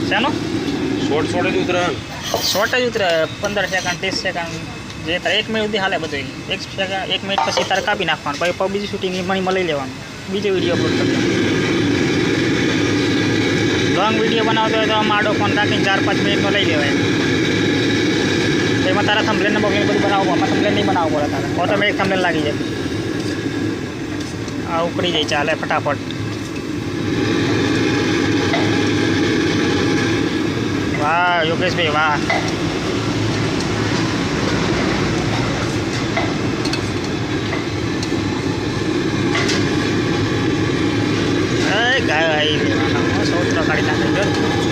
શાનો short short જ ઉતરે short જ ઉતરે 15 સેકન્ડ 30 સેકન્ડ જે તારે 1 મિનિટ સુધી હાલે બધું 1 મિનિટ પછી તારે કાપી નાખવાનું પછી બીજી શૂટિંગ મણીમાં લઈ લેવાનું બીજો વિડીયો અપલોડ કરી લોંગ વિડીયો બનાવતો હોય તો આમાં આડો ફોન રાખીને 4-5 મિનિટનો લઈ લેવાય એમાં તારા થંબનેલ બગીને બધું બનાવવું આમાં થંબનેલ નહીં બનાવવું પડે તારે ઓટોમેટિક થંબનેલ લાગી જાય આ ઉપડી જાય ચાલે ફટાફટ વાહ યોગેશભાઈ વાહ ગાય સૌત્ર કાઢી નાખે